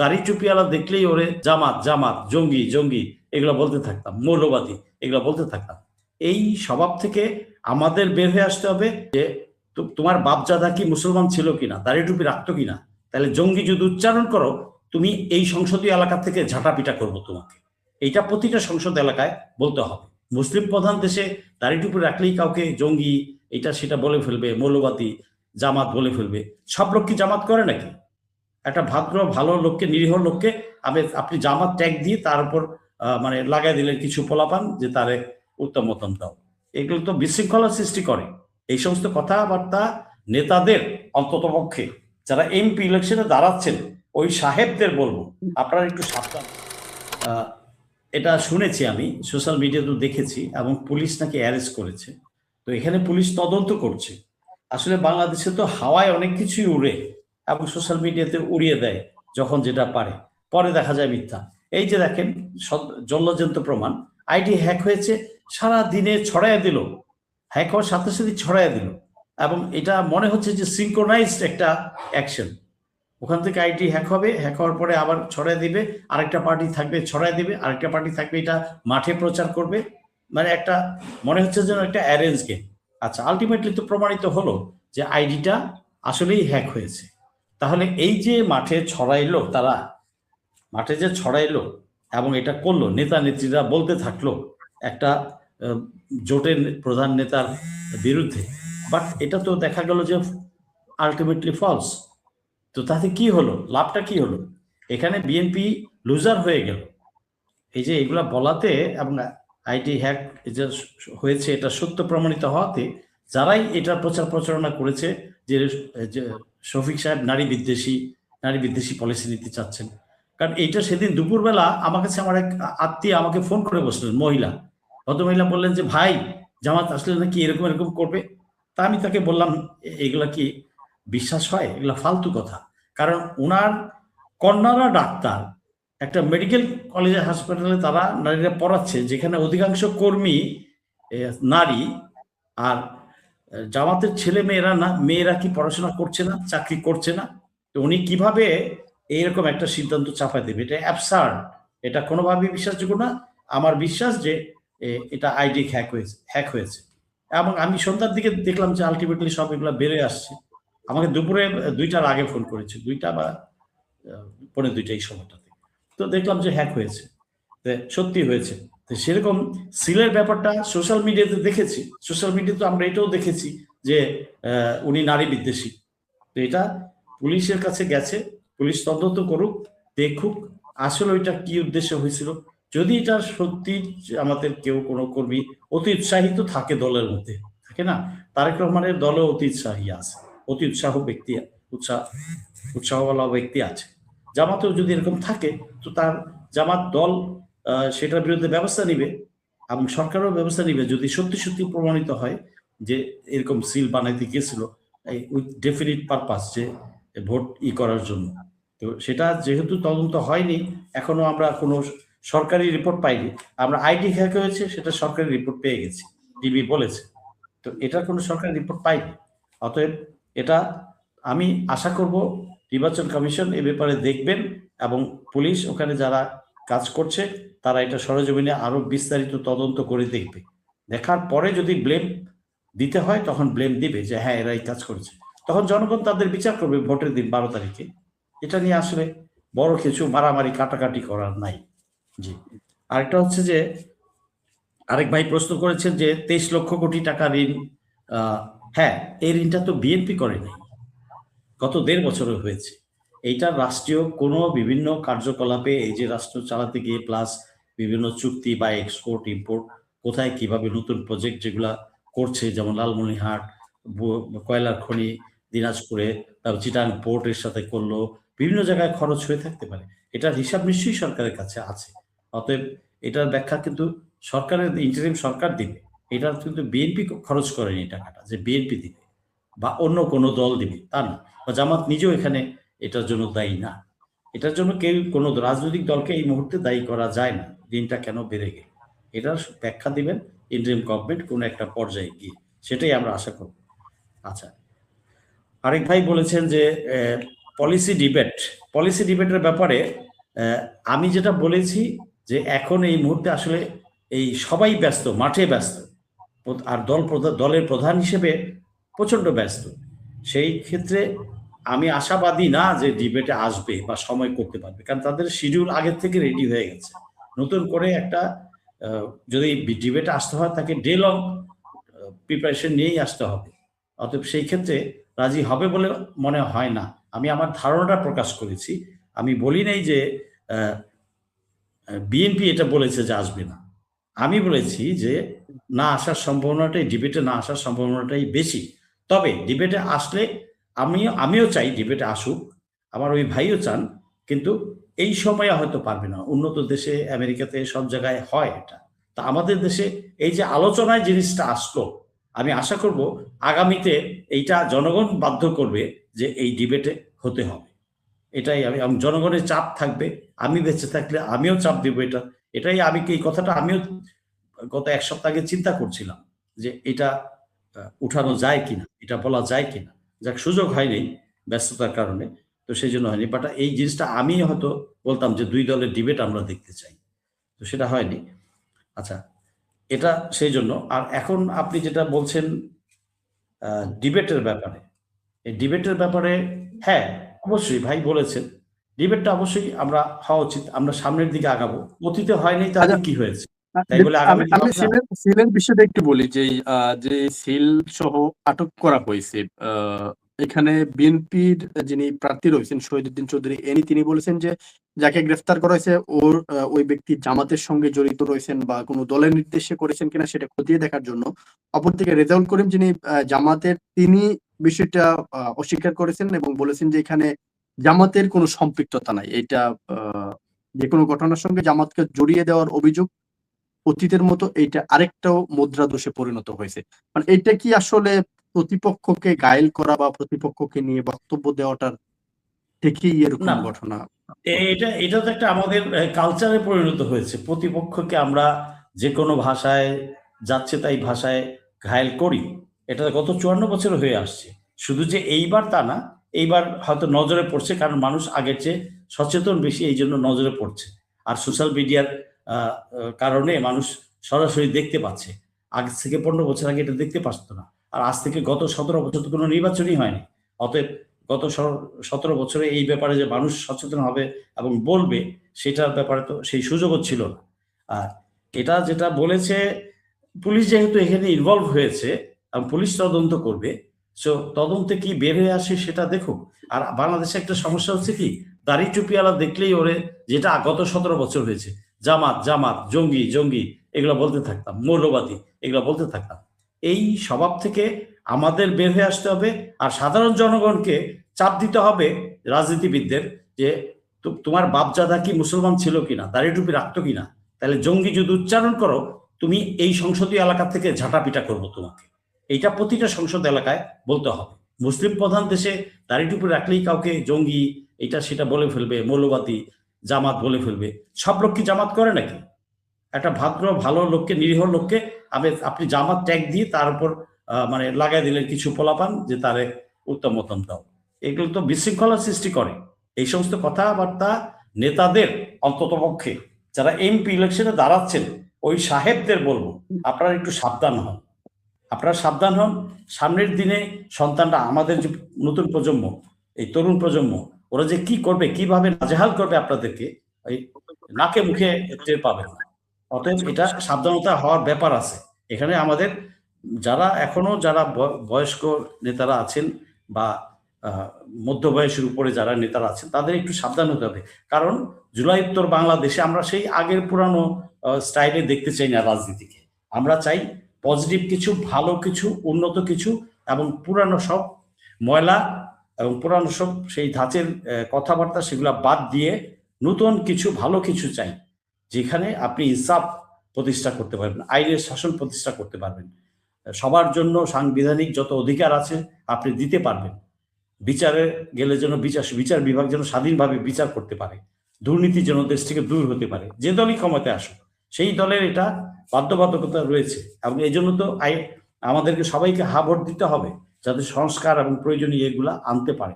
দাড়ি টুপিওয়ালা দেখলেই ওরে জামাত জামাত, জঙ্গি জঙ্গি এগুলো বলতে থাকতাম, মৌলবাদী এগুলো বলতে থাকতাম। এই স্বভাব থেকে আমাদের বের হয়ে আসতে হবে যে তোমার বাপজাদা কি মুসলমান ছিল কিনা, দাড়ি টুপি রাখতো কিনা। তাহলে জঙ্গি যদি উচ্চারণ করো, তুমি এই সংসদীয় এলাকা থেকে ঝাঁটাপিটা করবো তোমাকে। এইটা প্রতিটা সংসদ এলাকায় বলতে হবে। মুসলিম প্রধান দেশে দাড়ি টুপি রাখলেই কাউকে জঙ্গি এটা সেটা বলে ফেলবে, মৌলবাদী, জামাত বলে ফেলবে। সব লোক কি জামাত করে নাকি? একটা ভাদ্র ভালো লোককে, নিরীহ লোককে আপনি জামাত ট্যাগ দিয়ে তার উপর মানে লাগাই দিলেন কিছু পোলাপান যে তারে উত্তম মতন দাও। এগুলো তো বিশৃঙ্খলার সৃষ্টি করে। এই সমস্ত কথাবার্তা নেতাদের, অন্তত পক্ষে যারা এমপি ইলেকশনে দাঁড়াচ্ছেন ওই সাহেবদের বলবো, আপনারা একটু সাবধান। এটা শুনেছি, আমি সোশ্যাল মিডিয়াতে দেখেছি, এবং পুলিশ নাকি অ্যারেস্ট করেছে। তো এখানে পুলিশ তদন্ত করছে। আসলে বাংলাদেশে তো হাওয়ায় অনেক কিছুই উড়ে এবং সোশ্যাল মিডিয়াতে উড়িয়ে দেয় যখন যেটা পারে, পরে দেখা যায় মিথ্যা। এই যে দেখেন জল্লজন্ত প্রমাণ, আইডি হ্যাক হয়েছে, সারা দিনে ছড়াইয়া দিল, হ্যাক হওয়ার সাথে সাথে ছড়াইয়া দিল। এবং এটা মনে হচ্ছে যে সিনক্রোনাইজড একটা অ্যাকশন। ওখান থেকে আইডি হ্যাক হবে, হ্যাক হওয়ার পরে আবার ছড়াই দিবে, আরেকটা পার্টি থাকবে ছড়াই দিবে, আরেকটা পার্টি থাকবে এটা মাঠে প্রচার করবে। মানে একটা মনে হচ্ছে যেন একটা অ্যারেঞ্জ গেম। আচ্ছা, আলটিমেটলি তো প্রমাণিত হলো যে আইডিটা আসলেই হ্যাক হয়েছে। তাহলে এই যে মাঠে ছড়াইলো, তারা মাঠে যে ছড়াইলো এবং এটা করলো, নেতা নেত্রীরা বলতে থাকলো একটা জোটের প্রধান নেতার বিরুদ্ধে, বাট এটা তো দেখা গেল যে আলটিমেটলি ফলস। তো তাতে কি হলো, লাভটা কি হলো? এখানে বিএনপি লুজার হয়ে গেল। এই যে এগুলা বলাতে এবং আইটি হ্যাক যে হয়েছে এটা সত্য প্রমাণিত হওয়াতে, যারাই এটা প্রচার প্রচারণা করেছে যে শফিক সাহেব নারী বিদ্বেষী পলিসি নিতে চাচ্ছেন। কারণ এইটা সেদিন দুপুরবেলা আমার কাছে আমার এক আত্মীয় আমাকে ফোন করে বসলেন, মহিলা, ভদ্রমহিলা বললেন যে ভাই, জামাত আসলে নাকি এরকম এরকম করবে। তা আমি তাকে বললাম, এগুলা কি বিশ্বাস হয়? এগুলা ফালতু কথা। কারণ ওনার কন্যারা ডাক্তার, একটা মেডিকেল কলেজে হাসপাতালে তারা নারীরা পড়াচ্ছে, যেখানে অধিকাংশ কর্মী নারী। আর জামাতের ছেলে মেয়েরা কি পড়াশোনা করছে না, চাকরি করছে না? তো উনি কিভাবে এইরকম একটা সিদ্ধান্ত চাপায় দেবে? এটা অ্যাবসার্ড, এটা কোনোভাবেই বিশ্বাসযোগ্য না। আমার বিশ্বাস যে এটা আইডি হ্যাক হয়েছে। এবং আমি সন্ধ্যার দিকে দেখলাম যে আলটিমেটলি সব এগুলো বেড়ে আসছে। আমাকে দুপুরে 2টার আগে ফোন করেছে, 2টা বা 1:45 এই সময়টাতে। তো দেখলাম যে হ্যাক হয়েছে, সত্যি হয়েছে। তো সেরকম সিলের ব্যাপারটা সোশ্যাল মিডিয়াতে দেখেছি, সোশ্যাল মিডিয়াতে আমরা এটাও দেখেছি যে উনি নারী বিদ্বেষী। তো এটা পুলিশের কাছে গেছে, পুলিশ তদন্ত করুক, দেখুক আসলে ওইটা কি উদ্দেশ্য হয়েছিল। যদি এটা সত্যি আমাদের কেউ কোনো কর্মী অতি উৎসাহিত থাকে, দলের মধ্যে থাকে না, তারেক রহমানের দলে অতি উৎসাহী আছে, অতি উৎসাহওয়ালা ব্যক্তি আছে। জামাতেও যদি এরকম থাকে, তো তার জামাত দল সেটার বিরুদ্ধে ব্যবস্থা নিবে এবং সরকারও ব্যবস্থা নিবে যদি সত্যি সত্যি প্রমাণিত হয় যে এরকম সিল বানাইতে গিয়েছিল উইথ ডেফিনিট পারপাস, যে ভোট করার জন্য। তো সেটা যেহেতু তদন্ত হয়নি, এখনো আমরা কোনো সরকারি রিপোর্ট পাইনি। আমরা আইডি হ্যাক হয়েছে সেটা সরকারি রিপোর্ট পেয়ে গেছি, টিভি বলেছে। তো এটার কোনো সরকারি রিপোর্ট পাইনি। অতএব এটা আমি আশা করব নির্বাচন কমিশন এ ব্যাপারে দেখবেন, এবং পুলিশ ওখানে যারা কাজ করছে তারা এটা সরেজমিনে আরো বিস্তারিত তদন্ত করে দেখবে। দেখার পরে যদি ব্লেম দিতে হয় তখন ব্লেম দিবে যে হ্যাঁ এরা এই কাজ করেছে, তখন জনগণ তাদের বিচার করবে ভোটের দিন 12 তারিখে। এটা নিয়ে আসলে বড় কিছু মারামারি কাটাকাটি করার নাই। জি, আরেকটা হচ্ছে যে আরেক ভাই প্রশ্ন করেছেন যে 23 লক্ষ কোটি টাকা ঋণ। হ্যাঁ, এই ঋণটা তো বিএনপি করেনি, গত 1.5 বছরে হয়েছে। এইটা রাষ্ট্রীয় কোনো বিভিন্ন কার্যকলাপে, এই যে রাষ্ট্র চালাতে গিয়ে প্লাস বিভিন্ন চুক্তি বা এক্সপোর্ট ইম্পোর্ট, কোথায় কিভাবে নতুন প্রজেক্ট যেগুলা করছে, যেমন লালমনিরহাট কয়লার খনি দিনাজপুরে, তারপর চিটাং পোর্টের সাথে করলো, বিভিন্ন জায়গায় খরচ হয়ে থাকতে পারে। এটার হিসাব নিশ্চয়ই সরকারের কাছে আছে। অতএব এটার ব্যাখ্যা কিন্তু সরকারের, ইন্টারিম সরকার দিবে। এটা কিন্তু বিএনপি খরচ করেনি টাকাটা যে বিএনপি দিবে বা অন্য কোনো দল দিবে তা না, বা জামাত নিজেও এখানে এটার জন্য দায়ী না। এটার জন্য কেউ কোনো রাজনৈতিক দলকে এই মুহূর্তে দায়ী করা যায় না ঋণটা কেন বেড়ে গেল। এটার ব্যাখ্যা দিবেন ইন্টারিম গভর্নমেন্ট কোনো একটা পর্যায়ে গিয়ে, সেটাই আমরা আশা করব। আচ্ছা, আরেক ভাই বলেছেন যে পলিসি ডিবেটের ব্যাপারে আমি যেটা বলেছি যে এখন এই মুহূর্তে আসলে এই সবাই ব্যস্ত, মাঠে ব্যস্ত, আর দলের প্রধান হিসেবে প্রচন্ড ব্যস্ত। সেই ক্ষেত্রে আমি আশাবাদী না যে ডিবেটে আসবে বা সময় করতে পারবে, কারণ তাদের শিডিউল আগের থেকে রেডি হয়ে গেছে। নতুন করে একটা যদি ডিবেটে আসতে হয় তাকে ডে লং প্রিপারেশন নিয়েই আসতে হবে। অতএব সেই ক্ষেত্রে রাজি হবে বলে মনে হয় না। আমি আমার ধারণাটা প্রকাশ করেছি, আমি বলি নাই যে বিএনপি এটা বলেছে যে আসবে না। আমি বলেছি যে না আসার সম্ভাবনাটাই, ডিবেটে না আসার সম্ভাবনাটাই বেশি। তবে ডিবেটে আসলে আমিও চাই ডিবেটে আসুক, আমার ওই ভাইও চান, কিন্তু এই সময়ে হয়তো পারবে না। উন্নত দেশে, আমেরিকাতে সব জায়গায় হয় এটা। তা আমাদের দেশে এই যে আলোচনায় জিনিসটা আসলো, আমি আশা করব আগামীতে এইটা জনগণ বাধ্য করবে যে এই ডিবেটে হতে হবে। এটাই আমি জনগণের চাপ থাকবে, আমি বেঁচে থাকলে আমিও চাপ দিব এটাই আমি এই কথাটা আমিও গত এক সপ্তাহ আগে চিন্তা করছিলাম যে এটা উঠানো যায় কিনা, এটা বলা যায় কিনা। যাক, সুযোগ হয়নি ব্যস্ততার কারণে, তো সেই জন্য হয়নি। বাট এই জিনিসটা আমি হয়তো বলতাম যে 2 দলের ডিবেট আমরা দেখতে চাই, তো সেটা হয়নি। আচ্ছা, এটা সেই জন্য। আর এখন আপনি যেটা বলছেন ডিবেটের ব্যাপারে, এই ডিবেটের ব্যাপারে হ্যাঁ, অবশ্যই ভাই বলেছেন, ডিবেটটা অবশ্যই আমরা হওয়া উচিত। আমরা সামনের দিকে আগাবো। অতীতে হয়নি, তাহলে কি হয়েছে? তাই বলে আমি আগামীতে হবে না? সিলের বিষয়টা একটু বলি যে যে সিল সহ আটক করা হয়েছে, এখানে বিএনপির যিনি প্রার্থী রয়েছেন শহীদুদ্দিন চৌধুরী তিনি বলেছেন যে যাকে গ্রেফতার করা হয়েছে ওই ব্যক্তি জামাতের সঙ্গে জড়িত রয়েছেন বা কোনো দলের নির্দেশে করেছেন কিনা সেটা খতিয়ে দেখার জন্য। অপরদিকে রেজাউল করিম যিনি জামাতের, তিনি বিষয়টা অস্বীকার করেছেন এবং বলেছেন যে এখানে জামাতের কোনো সম্পৃক্ততা নাই। এটা যে কোনো ঘটনার সঙ্গে জামাতকে জড়িয়ে দেওয়ার অভিযোগ অতীতের মতো এইটা আরেকটাও মুদ্রা দোষে পরিণত হয়েছে। মানে এটা কি আসলে প্রতিপক্ষকে ঘায়েল করা বা প্রতিপক্ষকে নিয়ে বক্তব্য দেওয়াটার থেকেই এরকম না, ঘটনা? এটা তো একটা আমাদের কালচারে পরিণত হয়েছে। প্রতিপক্ষকে আমরা যে কোনো ভাষায়, যাচ্ছে তাই ভাষায় ঘায়েল করি। এটা গত 54 বছর হয়ে আসছে। শুধু যে এইবার তা না, এইবার হয়তো নজরে পড়ছে, কারণ মানুষ আগের চেয়ে সচেতন বেশি, এই জন্য নজরে পড়ছে। আর সোশ্যাল মিডিয়ার কারণে মানুষ সরাসরি দেখতে পাচ্ছে। আজ থেকে 15 বছর আগে এটা দেখতে পারত না। আর আজ থেকে গত 17 বছর তো কোনো নির্বাচনই হয়নি। অতএব গত 17 বছরে এই ব্যাপারে যে মানুষ সচেতন হবে এবং বলবে, সেটার ব্যাপারে তো সেই সুযোগও ছিল না। আর এটা যেটা বলেছে, পুলিশ যেহেতু এখানে ইনভলভ হয়েছে এবং পুলিশ তদন্ত করবে, সো তদন্তে কি বের হয়ে আসে সেটা দেখুক। আর বাংলাদেশে একটা সমস্যা হচ্ছে কি, দাড়ি টুপিওয়ালা দেখলেই ওরে, যেটা গত 17 বছর হয়েছে, জামাত জামাত, জঙ্গি জঙ্গি, এগুলো বলতে থাকতাম, মৌলবাদী, এগুলো বলতে থাকতাম। এই স্বভাব থেকে আমাদের বের হয়ে আসতে হবে। আর সাধারণ জনগণকে চাপ দিতে হবে, রাজনীতিবিদদের, যে তোমার বাপজাদা কি মুসলমান ছিল কিনা, দাড়ি টুপি রাখতো কিনা, তাহলে জঙ্গি যদি উচ্চারণ করো, তুমি এই সংসদীয় এলাকা থেকে ঝাঁটাপিটা করবো তোমাকে। এইটা প্রতিটা সংসদ এলাকায় বলতে হবে। মুসলিম প্রধান দেশে দাড়ি টুপি রাখলেই কাউকে জঙ্গি, এটা সেটা বলে ফেলবে, মৌলবাদী, জামাত বলে ফেলবে। সব লোক কি জামাত করে নাকি? একটা ভদ্র ভালো লোককে, নিরীহ লোককে আপনি জামাত ট্যাগ দিয়ে তার উপর মানে লাগাই দিলেন কিছু পোলাপান যে তারে উত্তম মতন দাও। এগুলো তো বিশৃঙ্খলা সৃষ্টি করে। এই সমস্ত কথাবার্তা নেতাদের, অন্ততপক্ষে যারা এমপি ইলেকশনে দাঁড়াচ্ছেন, ওই সাহেবদের বলবো, আপনারা একটু সাবধান হন। আপনারা সাবধান হন। সামনের দিনে সন্তানরা, আমাদের যে নতুন প্রজন্ম, এই তরুণ প্রজন্ম, ওরা যে কি করবে, কিভাবে নাজেহাল করবে আপনাদেরকে, এই নাকে মুখে টের পাবেন না। অতএব এটা সাবধানতা হওয়ার ব্যাপার আছে এখানে। আমাদের যারা বয়স্ক নেতারা আছেন বা মধ্য বয়সের উপরে যারা নেতারা আছেন, তাদের একটু সাবধান হতে হবে। কারণ জুলাই উত্তর বাংলাদেশে আমরা সেই আগের পুরানো স্টাইলে দেখতে চাই না রাজনীতিকে। আমরা চাই পজিটিভ কিছু, ভালো কিছু, উন্নত কিছু, এবং পুরানো সব ময়লা এবং পুরানো সব সেই ধাঁচের কথাবার্তা, সেগুলা বাদ দিয়ে নতুন কিছু, ভালো কিছু চাই, যেখানে আপনি ইনসাফ প্রতিষ্ঠা করতে পারবেন, আইনের শাসন প্রতিষ্ঠা করতে পারবেন, সবার জন্য সাংবিধানিক যত অধিকার আছে আপনি দিতে পারবেন। বিচারে গেলে যেন বিচার বিভাগ যেন স্বাধীনভাবে বিচার করতে পারে, দুর্নীতি যেন দেশ থেকে দূর হতে পারে। যে দলই ক্ষমতায় আসুক, সেই দলের এটা বাধ্যবাধকতা রয়েছে। এবং এই জন্য তো আমাদেরকে সবাইকে হা ভোট দিতে হবে, যাতে সংস্কার এবং প্রয়োজনীয় এগুলা আনতে পারে।